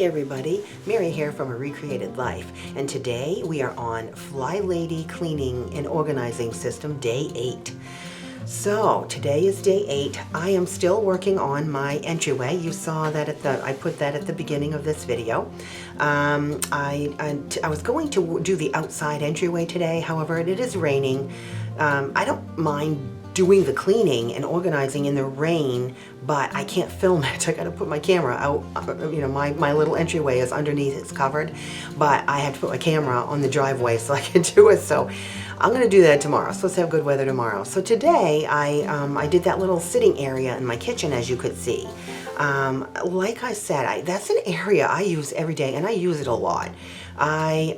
everybody, Mary here from A Recreated Life, and today we are on Flylady Cleaning and Organizing System Day 8. So today is Day 8. I am still working on my entryway. You saw that I put that at the beginning of this video. I was going to do the outside entryway today, however it is raining. I don't mind doing the cleaning and organizing in the rain, but I can't film it. I gotta put my camera out. You know, my little entryway is underneath, it's covered, but I have to put my camera on the driveway so I can do it. So I'm gonna do that tomorrow. It's supposed to have good weather tomorrow. So today I did that little sitting area in my kitchen, as you could see. Like I said, that's an area I use every day, and I use it a lot. I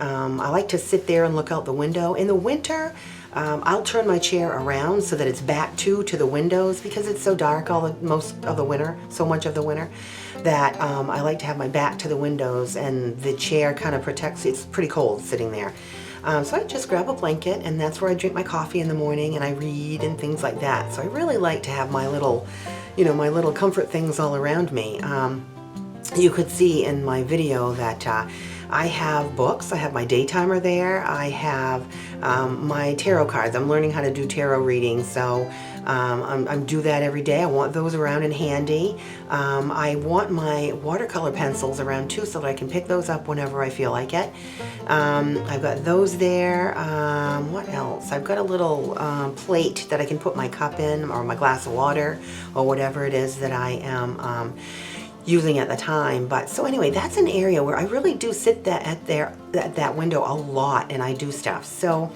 like to sit there and look out the window. In the winter, I'll turn my chair around so that it's back to the windows, because it's so dark most of the winter, so much of the winter, that I like to have my back to the windows, and the chair kind of protects. It's pretty cold sitting there. So I just grab a blanket, and that's where I drink my coffee in the morning, and I read and things like that. So I really like to have my little, my little comfort things all around me. You could see in my video that I have books. I have my day timer there. I have my tarot cards. I'm learning how to do tarot readings, so I do that every day. I want those around and handy. I want my watercolor pencils around too, so that I can pick those up whenever I feel like it. I've got those there. What else? I've got a little plate that I can put my cup in, or my glass of water, or whatever it is that I am using at the time. But so anyway, that's an area where I really do sit at that window a lot, and I do stuff. So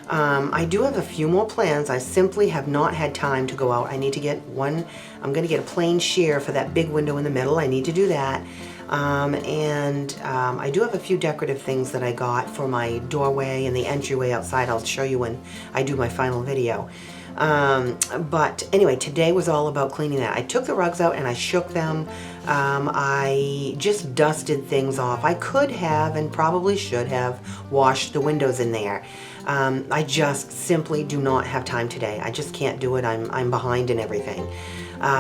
I do have a few more plans. I simply have not had time to go out. I need to get one. I'm going to get a plain sheer for that big window in the middle. I need to do that. I do have a few decorative things that I got for my doorway and the entryway outside. I'll show you when I do my final video. But anyway, today was all about cleaning that. I took the rugs out and I shook them. I just dusted things off. I could have, and probably should have, washed the windows in there. I just simply do not have time today. I just can't do it. I'm behind in everything.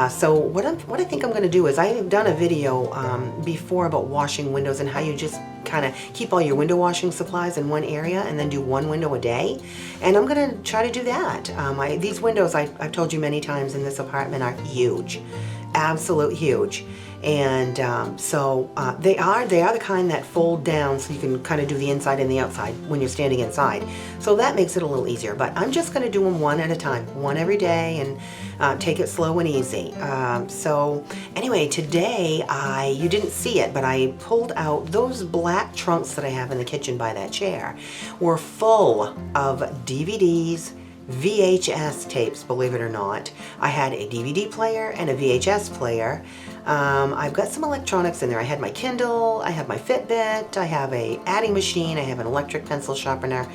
So what I think I'm going to do is, I have done a video before about washing windows and how you just kind of keep all your window washing supplies in one area and then do one window a day. And I'm going to try to do that. These windows, I've told you many times, in this apartment are huge, absolute huge. And so they are the kind that fold down, so you can kind of do the inside and the outside when you're standing inside. So that makes it a little easier. But I'm just going to do them one at a time, one every day, and take it slow and easy. So anyway, today you didn't see it, but I pulled out those black trunks that I have in the kitchen by that chair. Were full of DVDs, VHS tapes, believe it or not. I had a DVD player and a VHS player. I've got some electronics in there. I had my Kindle, I have my Fitbit, I have a adding machine, I have an electric pencil sharpener,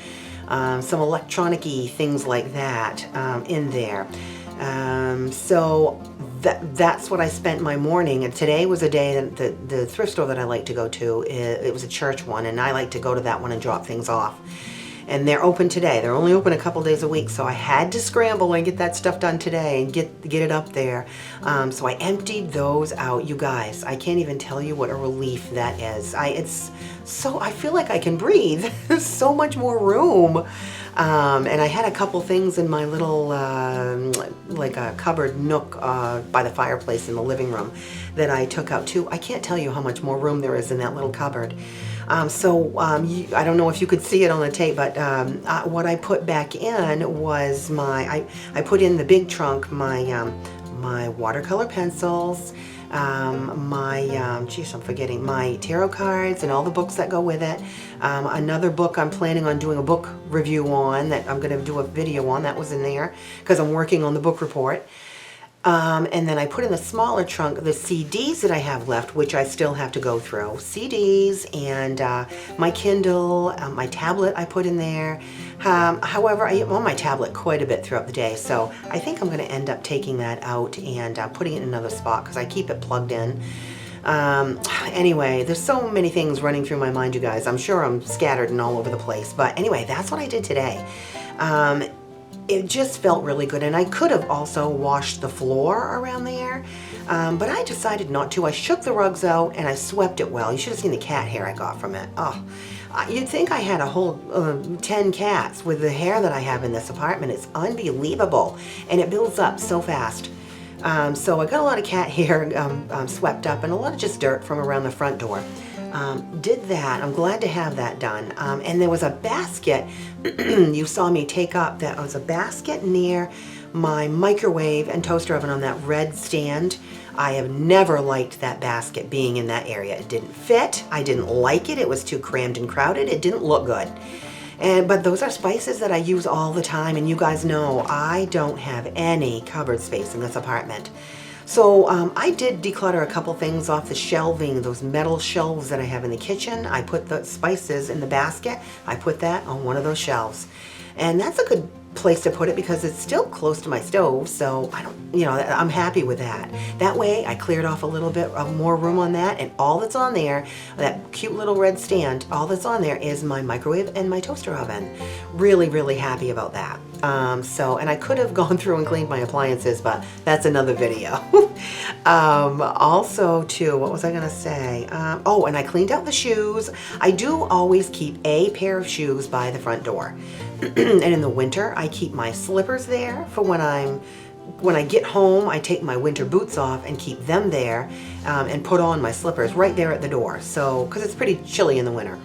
some electronic-y things like that in there. So that's what I spent my morning. And today was a day that the thrift store that I like to go to, it was a church one, and I like to go to that one and drop things off. And they're open today. They're only open a couple days a week, so I had to scramble and get that stuff done today and get it up there. So I emptied those out. You guys, I can't even tell you what a relief that is. I feel like I can breathe. There's so much more room. And I had a couple things in my little, like a cupboard nook by the fireplace in the living room that I took out too. I can't tell you how much more room there is in that little cupboard. I don't know if you could see it on the tape, but what I put back in was I put in the big trunk my watercolor pencils, I'm forgetting, my tarot cards and all the books that go with it. Another book I'm planning on doing a book review on, that I'm going to do a video on, that was in there because I'm working on the book report. And then I put in the smaller trunk the CDs that I have left, which I still have to go through. CDs and my Kindle, my tablet I put in there. However, I am on my tablet quite a bit throughout the day, so I think I'm going to end up taking that out and putting it in another spot because I keep it plugged in. Anyway, there's so many things running through my mind, you guys. I'm sure I'm scattered and all over the place, but anyway, that's what I did today. It just felt really good, and I could have also washed the floor around there, But I decided not to. I shook the rugs out and I swept it well. You should have seen the cat hair I got from it. Oh, you'd think I had a whole 10 cats with the hair that I have in this apartment. It's unbelievable, and it builds up so fast. So I got a lot of cat hair swept up and a lot of just dirt from around the front door. Did that. I'm glad to have that done. And there was a basket you saw me take up. That was a basket near my microwave and toaster oven on that red stand. I have never liked that basket being in that area. It didn't fit. I didn't like it. It was too crammed and crowded. It didn't look good. But those are spices that I use all the time, and you guys know I don't have any cupboard space in this apartment. So I did declutter a couple things off the shelving, those metal shelves that I have in the kitchen. I put the spices in the basket. I put that on one of those shelves. And that's a good place to put it because it's still close to my stove, so I'm happy with that. That way I cleared off a little bit of more room on that, and all that's on there, that cute little red stand, all that's on there is my microwave and my toaster oven. Really, really happy about that. And I could have gone through and cleaned my appliances, but that's another video. Also too, what was I gonna say? Oh, and I cleaned out the shoes. I do always keep a pair of shoes by the front door. And in the winter, I keep my slippers there for when I get home. I take my winter boots off and keep them there, and put on my slippers right there at the door. So, because it's pretty chilly in the winter.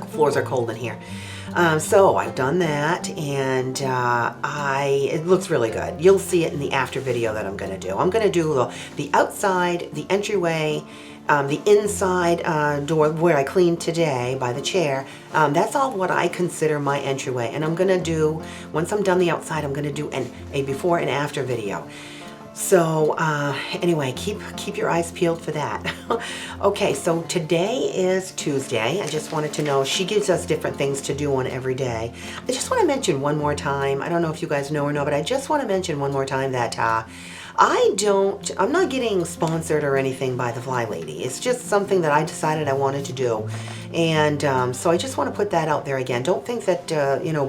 Floors are cold in here. So I've done that, and it looks really good. You'll see it in the after video that I'm going to do. I'm going to do the outside, the entryway, the inside door where I cleaned today by the chair. That's all what I consider my entryway. And I'm going to do, once I'm done the outside, I'm going to do a before and after video. So anyway, keep your eyes peeled for that. Okay, so today is Tuesday. I just wanted to know, she gives us different things to do on every day. I just want to mention one more time, I don't know if you guys know or no, but I just want to mention one more time that I'm not getting sponsored or anything by the Flylady. It's just something that I decided I wanted to do. And so I just want to put that out there again. Don't think that,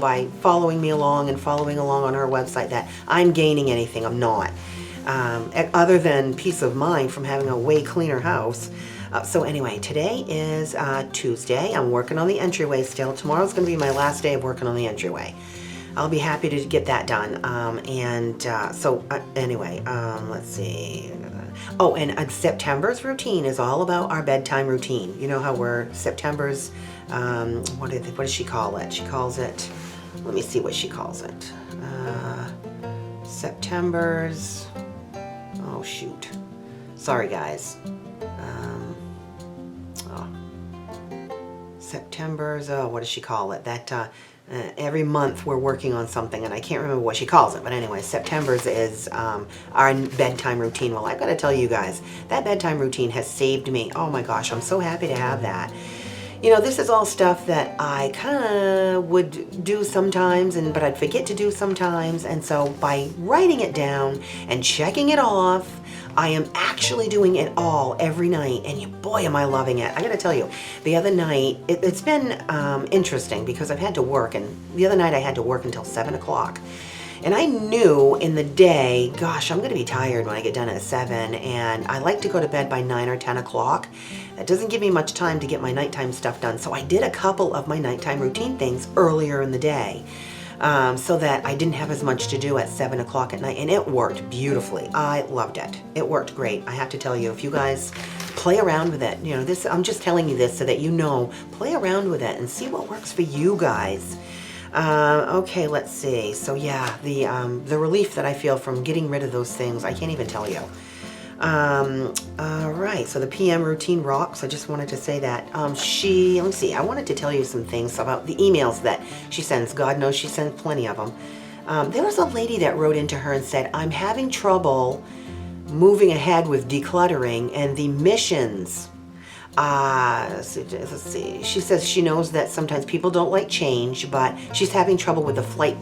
by following me along and following along on her website that I'm gaining anything. I'm not. Other than peace of mind from having a way cleaner house. So anyway, today is Tuesday. I'm working on the entryway still. Tomorrow's going to be my last day of working on the entryway. I'll be happy to get that done. Anyway, let's see. Oh, and September's routine is all about our bedtime routine. You know how September's, what does she call it? She calls it, let me see what she calls it. September's, oh shoot. Sorry guys. September's, what does she call it? That, every month we're working on something, and I can't remember what she calls it, but anyway, September's is our bedtime routine. Well, I've got to tell you guys, that bedtime routine has saved me. Oh my gosh, I'm so happy to have that. This is all stuff that I kind of would do sometimes, but I'd forget to do sometimes, and so by writing it down and checking it off, I am actually doing it all every night, and boy, am I loving it. I gotta tell you, the other night, it's been interesting because I've had to work, and the other night I had to work until 7 o'clock. And I knew in the day, gosh, I'm gonna be tired when I get done at 7, and I like to go to bed by 9 or 10 o'clock. That doesn't give me much time to get my nighttime stuff done, so I did a couple of my nighttime routine things earlier in the day. So that I didn't have as much to do at 7 o'clock at night, and it worked beautifully. I loved it. It worked great. I have to tell you, if you guys play around with it, I'm just telling you this so that play around with it and see what works for you guys. Okay, let's see. So yeah, the relief that I feel from getting rid of those things, I can't even tell you. All right, so the PM routine rocks. I just wanted to say that. Let's see, I wanted to tell you some things about the emails that she sends. God knows she sends plenty of them. There was a lady that wrote into her and said, I'm having trouble moving ahead with decluttering and the missions. Let's see. She says she knows that sometimes people don't like change, but she's having trouble with the flight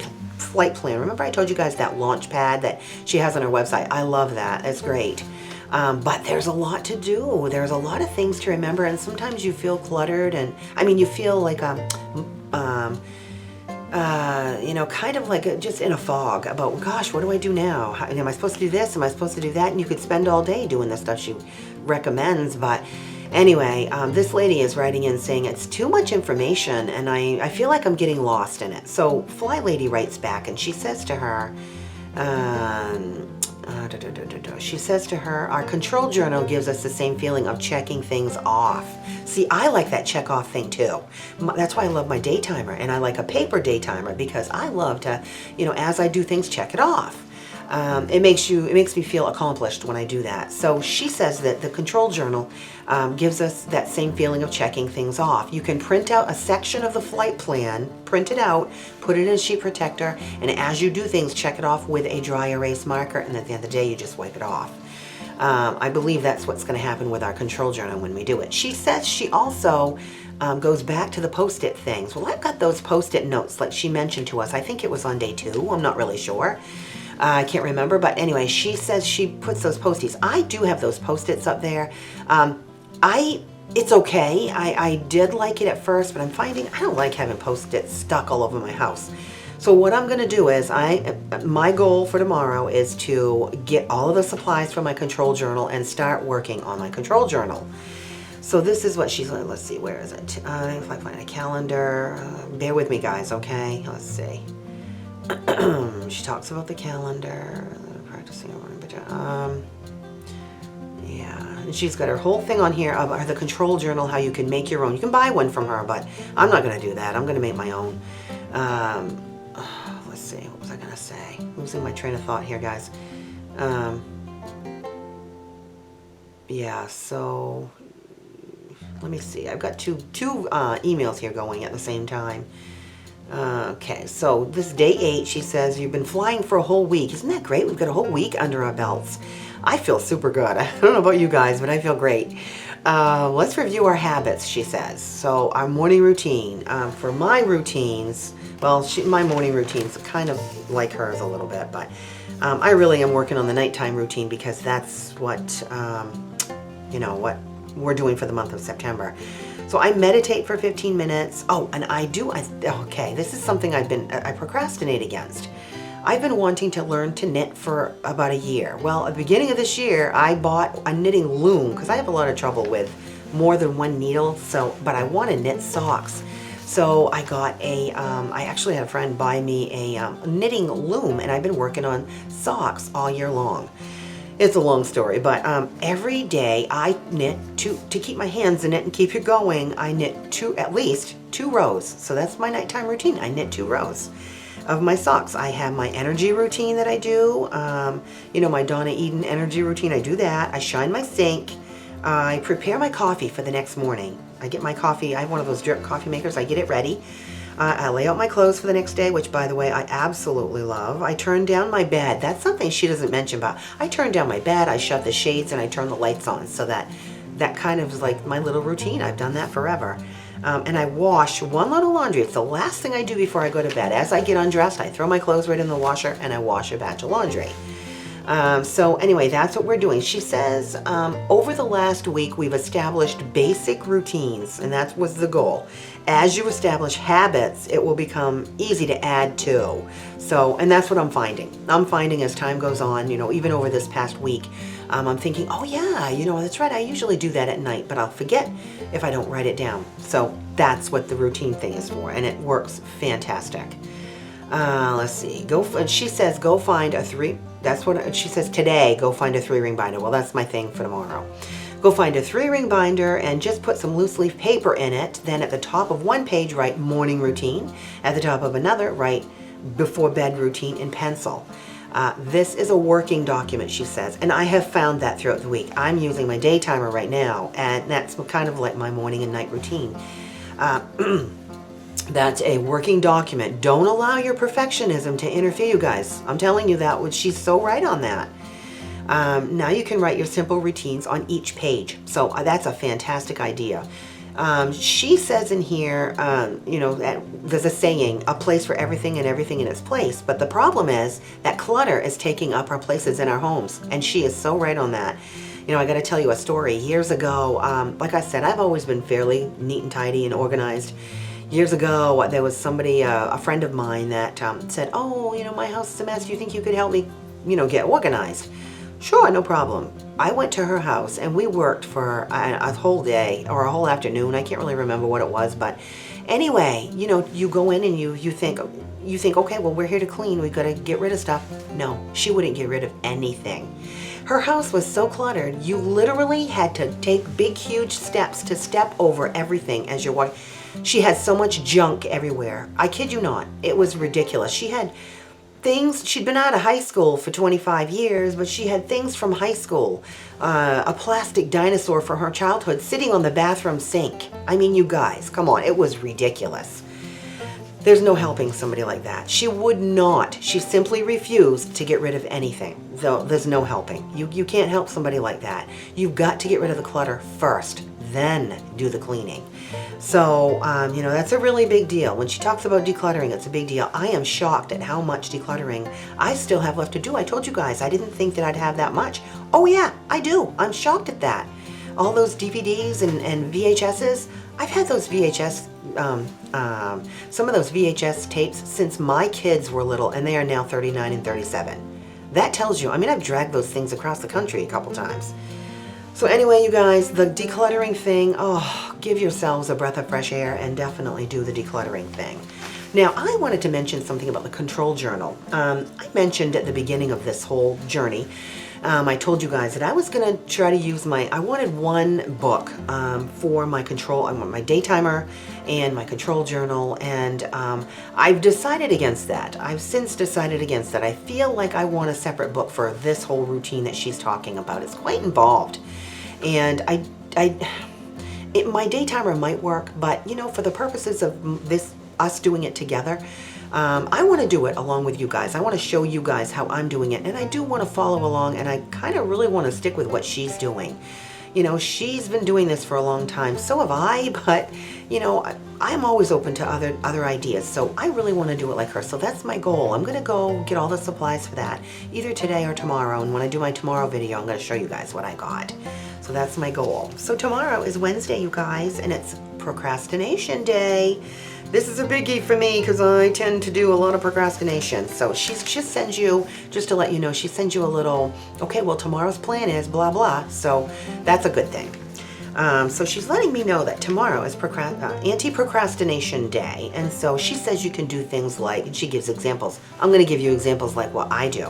plan. Remember I told you guys that launch pad that she has on her website? I love that. It's great. But there's a lot to do. There's a lot of things to remember, and sometimes you feel cluttered, and you feel like kind of like just in a fog about, gosh, what do I do now? Am I supposed to do this? Am I supposed to do that? And you could spend all day doing the stuff she recommends. But anyway, this lady is writing in saying it's too much information and I feel like I'm getting lost in it. So Flylady writes back and she says to her, she says to her, our control journal gives us the same feeling of checking things off. See, I like that check off thing too. That's why I love my day timer, and I like a paper day timer because I love to, as I do things, check it off. It makes me feel accomplished when I do that. So she says that the control journal gives us that same feeling of checking things off. You can print out a section of the flight plan, print it out, put it in a sheet protector, and as you do things, check it off with a dry erase marker, and at the end of the day, you just wipe it off. I believe that's what's going to happen with our control journal when we do it. She says she also goes back to the Post-it things. Well, I've got those Post-it notes like she mentioned to us. I think it was on day 2. I'm not really sure. I can't remember, but anyway, she says she puts those Post-its. I do have those Post-its up there. It's okay. I did like it at first, but I'm finding I don't like having Post-its stuck all over my house. So what I'm going to do is my goal for tomorrow is to get all of the supplies for my control journal and start working on my control journal. So this is what she's like. Let's see, where is it? If I find a calendar, bear with me, guys. Okay, let's see. She talks about the calendar, practicing. Yeah, and she's got her whole thing on here of the control journal, how you can make your own. You can buy one from her, but I'm not going to do that. I'm going to make my own. Let's see, what was I going to say? I'm losing my train of thought here, guys. Yeah, so let me see. I've got two emails here going at the same time. Okay, so this day 8, she says, you've been flying for a whole week. Isn't that great? We've got a whole week under our belts. I feel super good. I don't know about you guys, but I feel great. Let's review our habits, she says. So our morning routine. For my routines, well, my morning routine's kind of like hers a little bit, but I really am working on the nighttime routine because that's what, what we're doing for the month of September. So I meditate for 15 minutes. Oh, and okay, this is something I procrastinate against. I've been wanting to learn to knit for about a year. Well, at the beginning of this year, I bought a knitting loom because I have a lot of trouble with more than one needle. But I want to knit socks. So I got I actually had a friend buy me a knitting loom, and I've been working on socks all year long. It's a long story, but every day I knit to keep my hands in it and keep it going. I knit at least 2 rows. So that's my nighttime routine. I knit 2 rows of my socks. I have my energy routine that I do. My Donna Eden energy routine. I do that. I shine my sink. I prepare my coffee for the next morning. I get my coffee. I have one of those drip coffee makers. I get it ready. I lay out my clothes for the next day, which, by the way, I absolutely love. I turn down my bed. That's something she doesn't mention about. I turn down my bed, I shut the shades, and I turn the lights on. So that kind of is like my little routine. I've done that forever. And I wash 1 load of laundry. It's the last thing I do before I go to bed. As I get undressed, I throw my clothes right in the washer, and I wash a batch of laundry. So anyway, that's what we're doing. She says, over the last week, we've established basic routines, and that was the goal. As you establish habits, it will become easy to add to. So, and that's what I'm finding. I'm finding as time goes on, even over this past week, I'm thinking, oh yeah, that's right. I usually do that at night, but I'll forget if I don't write it down. So that's what the routine thing is for, and it works fantastic. Let's see. She says, go find a 3. That's what she says today. Go find a 3-ring binder. Well, that's my thing for tomorrow. Go find a 3-ring binder and just put some loose leaf paper in it. Then at the top of one page, write morning routine. At the top of another, write before bed routine in pencil. This is a working document, she says, and I have found that throughout the week. I'm using my day timer right now, and that's kind of like my morning and night routine. That's a working document. Don't allow your perfectionism to interfere, you guys. I'm telling you that. She's so right on that. Now you can write your simple routines on each page. So that's a fantastic idea. She says in here, that there's a saying, a place for everything and everything in its place. But the problem is that clutter is taking up our places in our homes. And she is so right on that. I got to tell you a story. Years ago, like I said, I've always been fairly neat and tidy and organized. years ago, there was somebody, a friend of mine that said, oh, you know, my house is a mess. Do you think you could help me, you know, get organized? Sure, no problem. I went to her house and we worked for a whole day or a whole afternoon. I can't really remember what it was, but anyway, you know, you go in and you think, okay, well, we're here to clean. We got to get rid of stuff. No, she wouldn't get rid of anything. Her house was so cluttered, you literally had to take big, huge steps to step over everything as you're walking. She had so much junk everywhere. I kid you not. It was ridiculous. She had things, she'd been out of high school for 25 years, but she had things from high school. A plastic dinosaur from her childhood sitting on the bathroom sink. I mean, you guys, come on, it was ridiculous. There's no helping somebody like that. She would not. She simply refused to get rid of anything. Though there's no helping. You can't help somebody like that. You've got to get rid of the clutter first, then do the cleaning. So, you know, that's a really big deal. When she talks about decluttering, it's a big deal. I am shocked at how much decluttering I still have left to do. I told you guys, I didn't think that I'd have that much. Oh yeah, I do. I'm shocked at that. All those DVDs and VHSs, I've had those VHS, some of those VHS tapes since my kids were little, and they are now 39 and 37. That tells you, I mean, I've dragged those things across the country a couple times. So anyway, you guys, the decluttering thing, oh, give yourselves a breath of fresh air and definitely do the decluttering thing. Now, I wanted to mention something about the control journal. I mentioned at the beginning of this whole journey, I told you guys that I was going to try to use I wanted one book for my control, I want my day timer and my control journal, and I've decided against that. I've since decided against that. I feel like I want a separate book for this whole routine that she's talking about. It's quite involved. And my day timer might work, but you know, for the purposes of us doing it together, I want to do it along with you guys. I want to show you guys how I'm doing it, and I do want to follow along, and I kind of really want to stick with what she's doing. You know, she's been doing this for a long time, so have I, but you know, I'm always open to other ideas, so I really want to do it like her. So that's my goal. I'm going to go get all the supplies for that, either today or tomorrow, and when I do my tomorrow video, I'm going to show you guys what I got. So that's my goal. So tomorrow is Wednesday, you guys, and it's Procrastination Day. This is a biggie for me because I tend to do a lot of procrastination. So she just sends you, just to let you know, she sends you a little, okay, well, tomorrow's plan is blah, blah. So that's a good thing. So she's letting me know that tomorrow is anti-procrastination day. And so she says you can do things like, and she gives examples. I'm going to give you examples like what I do.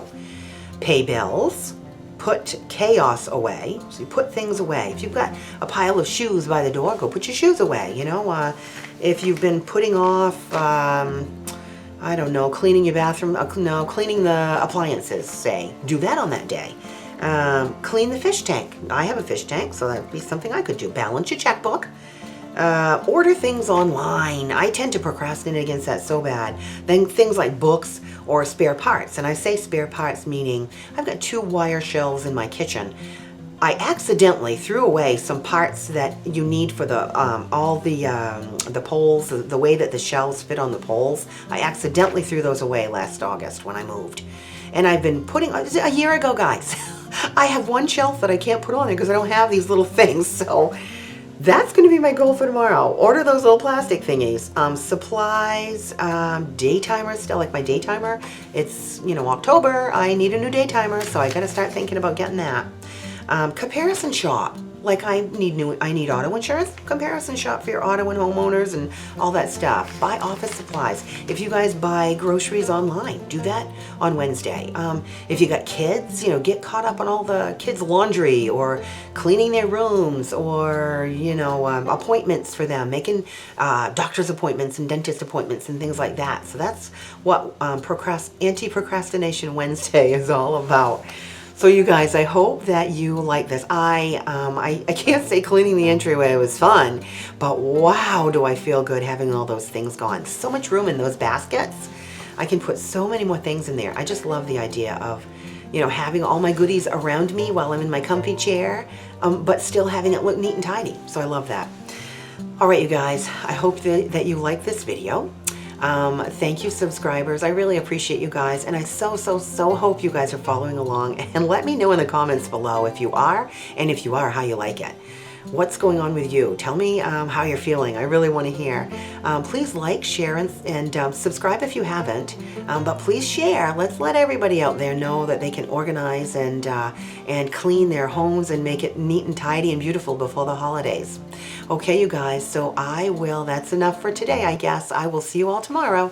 Pay bills. Put chaos away. So you put things away. If you've got a pile of shoes by the door, go put your shoes away. You know, if you've been putting off, I don't know, cleaning your bathroom, cleaning the appliances, say, do that on that day. Clean the fish tank. I have a fish tank, so that would be something I could do. Balance your checkbook. Order things online. I tend to procrastinate against that so bad. Then things like books or spare parts. And I say spare parts meaning I've got 2 wire shelves in my kitchen. I accidentally threw away some parts that you need for the all the poles, the way that the shelves fit on the poles. I accidentally threw those away last August when I moved. And I've been putting, a year ago, guys, I have one shelf that I can't put on there because I don't have these little things. So that's going to be my goal for tomorrow. Order those little plastic thingies. Supplies, day timers, still like my day timer. It's, you know, October. I need a new day timer, so I got to start thinking about getting that. Comparison shop. Like I need auto insurance. Comparison shop for your auto and homeowners and all that stuff. Buy office supplies. If you guys buy groceries online, do that on Wednesday. If you got kids, you know, get caught up on all the kids' laundry or cleaning their rooms or, you know, appointments for them, making doctor's appointments and dentist appointments and things like that. So that's what Anti-Procrastination Wednesday is all about. So you guys, I hope that you like this. I can't say cleaning the entryway was fun, but wow, do I feel good having all those things gone. So much room in those baskets. I can put so many more things in there. I just love the idea of, you know, having all my goodies around me while I'm in my comfy chair, but still having it look neat and tidy. So I love that. All right, you guys, I hope that you like this video. Thank you, subscribers. I really appreciate you guys, and I so hope you guys are following along, and let me know in the comments below if you are, and if you are, how you like it. what's going on with you. Tell me how you're feeling. I really want to hear. Please like, share, and subscribe if you haven't. But please share. Let's let everybody out there know that they can organize and clean their homes and make it neat and tidy and beautiful before the holidays. Okay, you guys, so that's enough for today, I guess. I will see you all tomorrow.